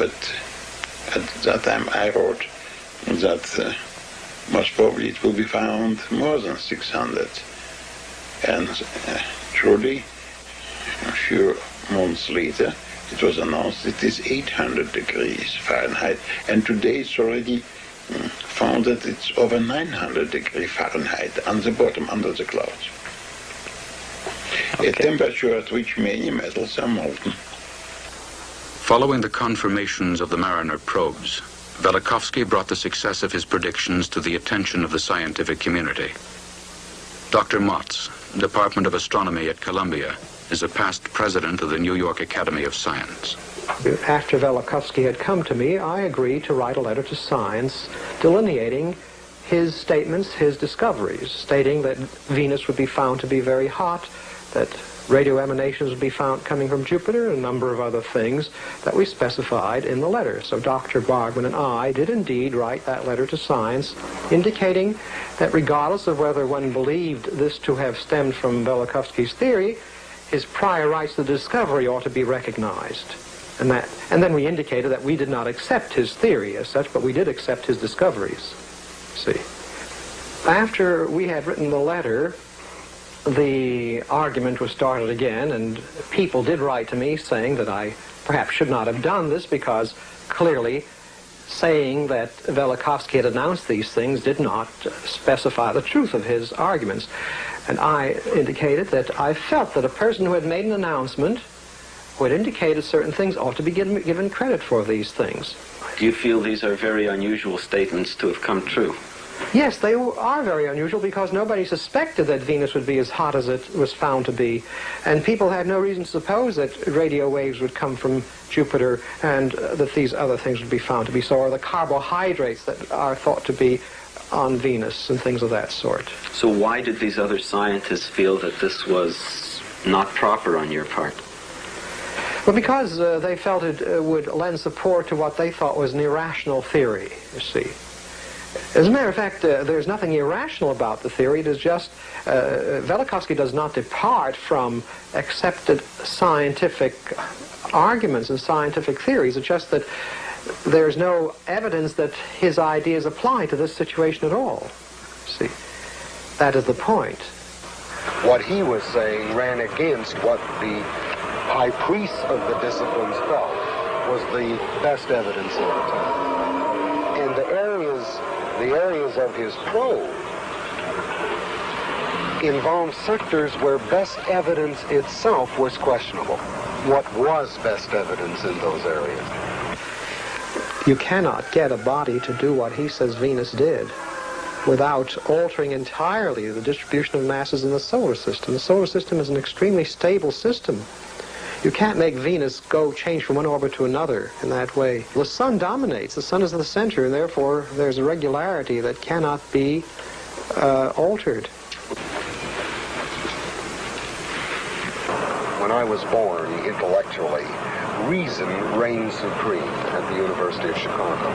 but at that time I wrote that most probably it will be found more than 600. And truly, a few months later, it was announced it is 800 degrees Fahrenheit. And today it's already found that it's over 900 degrees Fahrenheit on the bottom, under the clouds. Okay. A temperature at which many metals are molten. Following the confirmations of the Mariner probes, Velikovsky brought the success of his predictions to the attention of the scientific community. Dr. Motz, Department of Astronomy at Columbia, is a past president of the New York Academy of Science. After Velikovsky had come to me, I agreed to write a letter to Science delineating his statements, his discoveries, stating that Venus would be found to be very hot, that radio emanations would be found coming from Jupiter, and a number of other things that we specified in the letter. So Dr. Bargmann and I did indeed write that letter to Science, indicating that regardless of whether one believed this to have stemmed from Velikovsky's theory, his prior rights to discovery ought to be recognized. And then we indicated that we did not accept his theory as such, but we did accept his discoveries. See. After we had written the letter, the argument was started again, and people did write to me saying that I perhaps should not have done this because clearly saying that Velikovsky had announced these things did not specify the truth of his arguments. And I indicated that I felt that a person who had made an announcement, who had indicated certain things, ought to be given credit for these things. Do you feel these are very unusual statements to have come true? Yes, they are very unusual because nobody suspected that Venus would be as hot as it was found to be. And people had no reason to suppose that radio waves would come from Jupiter and that these other things would be found to be so, or the carbohydrates that are thought to be on Venus and things of that sort. So why did these other scientists feel that this was not proper on your part? Well, because they felt it would lend support to what they thought was an irrational theory, you see. As a matter of fact, there's nothing irrational about the theory. It is just, Velikovsky does not depart from accepted scientific arguments and scientific theories. It's just that there's no evidence that his ideas apply to this situation at all. See, that is the point. What he was saying ran against what the high priests of the disciplines felt was the best evidence at the time. And the areas of his probe involved sectors where best evidence itself was questionable. What was best evidence in those areas? You cannot get a body to do what he says Venus did without altering entirely the distribution of masses in the solar system. The solar system is an extremely stable system. You can't make Venus change from one orbit to another in that way. The sun dominates. The sun is in the center, and therefore there's a regularity that cannot be altered. When I was born, intellectually, reason reigned supreme at the University of Chicago.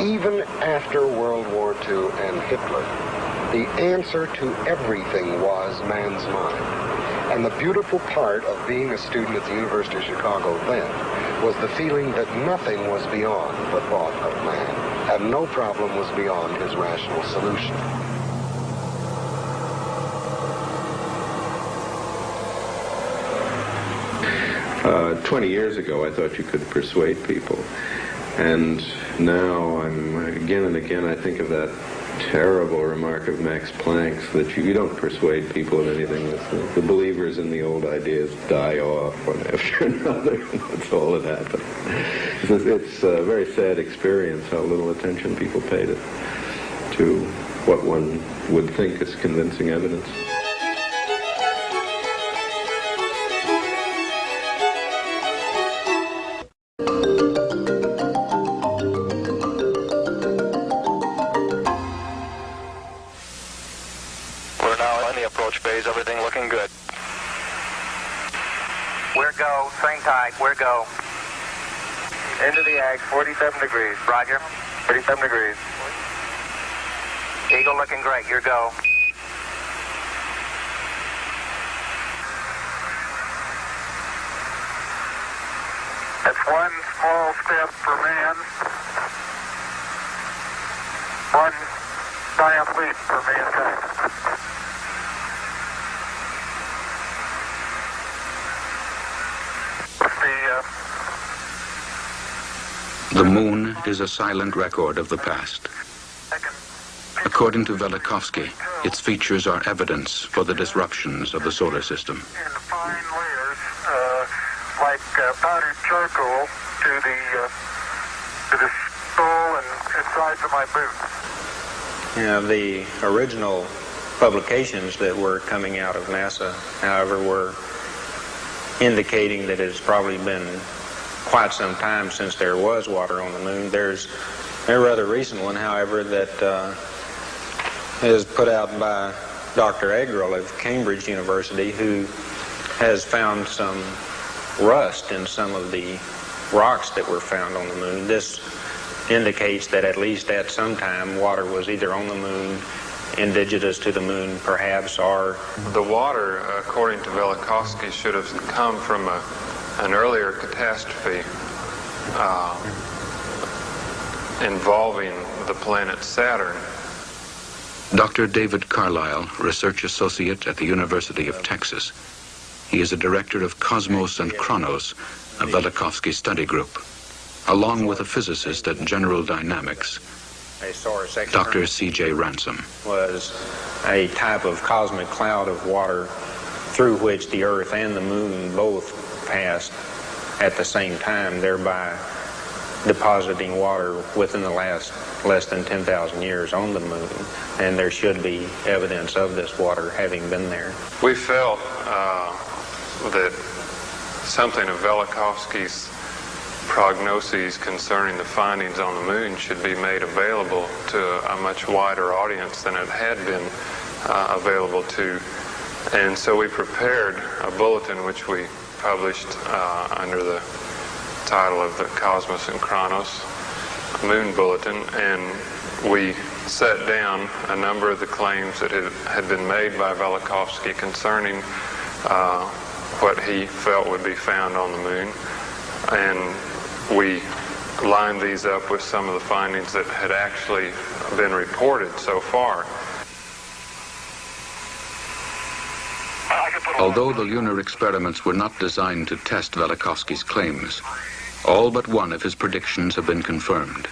Even after World War II and Hitler, the answer to everything was man's mind. And the beautiful part of being a student at the University of Chicago then was the feeling that nothing was beyond the thought of man, and no problem was beyond his rational solution. 20 years ago, I thought you could persuade people. And now again and again, I think of that terrible remark of Max Planck's that you don't persuade people of anything. The believers in the old ideas die off one after another. That's all that happens. It's a very sad experience how little attention people pay to what one would think is convincing evidence. Everything looking good. We're go, swing tight, we're go. Into the ag, 47 degrees, roger, 47 degrees. Eagle looking great, you're go. That's one small step for man, one giant leap for mankind. The moon is a silent record of the past. According to Velikovsky, its features are evidence for the disruptions of the solar system. In fine layers, like powdered charcoal to the sole and sides of my boots. You know, the original publications that were coming out of NASA, however, were indicating that it's probably been quite some time since there was water on the moon. There's a rather recent one, however, that is put out by Dr. Eggerell of Cambridge University, who has found some rust in some of the rocks that were found on the moon. This indicates that at least at some time water was either on the moon, indigenous to the moon perhaps, or... The water, according to Velikovsky, should have come from an earlier catastrophe involving the planet Saturn. Dr. David Carlisle, research associate at the University of Texas. He is a director of Cosmos and Chronos, a Velikovsky study group, along with a physicist at General Dynamics, Dr. C.J. Ransom. Was a type of cosmic cloud of water through which the Earth and the moon both passed at the same time, thereby depositing water within the last less than 10,000 years on the moon, and there should be evidence of this water having been there. We felt that something of Velikovsky's prognoses concerning the findings on the moon should be made available to a much wider audience than it had been available to. And so we prepared a bulletin which we published under the title of the Cosmos and Chronos Moon Bulletin, and we set down a number of the claims that had been made by Velikovsky concerning what he felt would be found on the moon, and we lined these up with some of the findings that had actually been reported so far. Although the lunar experiments were not designed to test Velikovsky's claims, all but one of his predictions have been confirmed.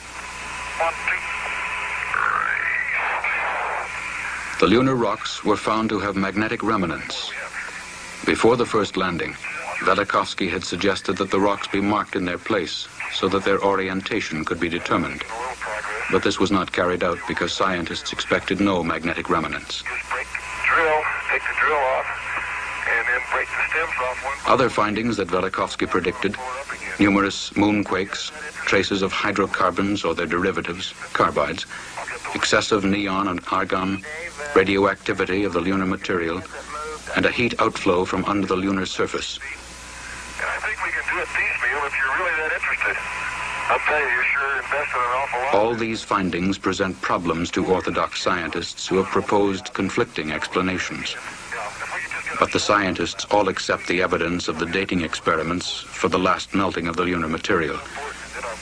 The lunar rocks were found to have magnetic remnants. Before the first landing, Velikovsky had suggested that the rocks be marked in their place so that their orientation could be determined. But this was not carried out because scientists expected no magnetic remnants. Take the drill off, and then break the stems off one. Other findings that Velikovsky predicted: numerous moonquakes, traces of hydrocarbons or their derivatives, carbides, excessive neon and argon, radioactivity of the lunar material, and a heat outflow from under the lunar surface. And I think we can do it piecemeal if you're really that interested. I'll tell you, you're sure invested an awful lot. All these findings present problems to orthodox scientists who have proposed conflicting explanations. But the scientists all accept the evidence of the dating experiments for the last melting of the lunar material.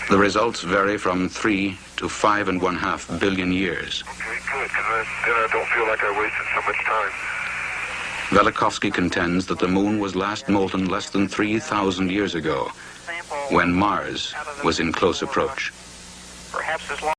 The results vary from 3 to 5.5 billion years. Okay, good, because then I don't feel like I wasted so much time. Velikovsky contends that the moon was last molten less than 3,000 years ago, when Mars was in close approach. Perhaps as long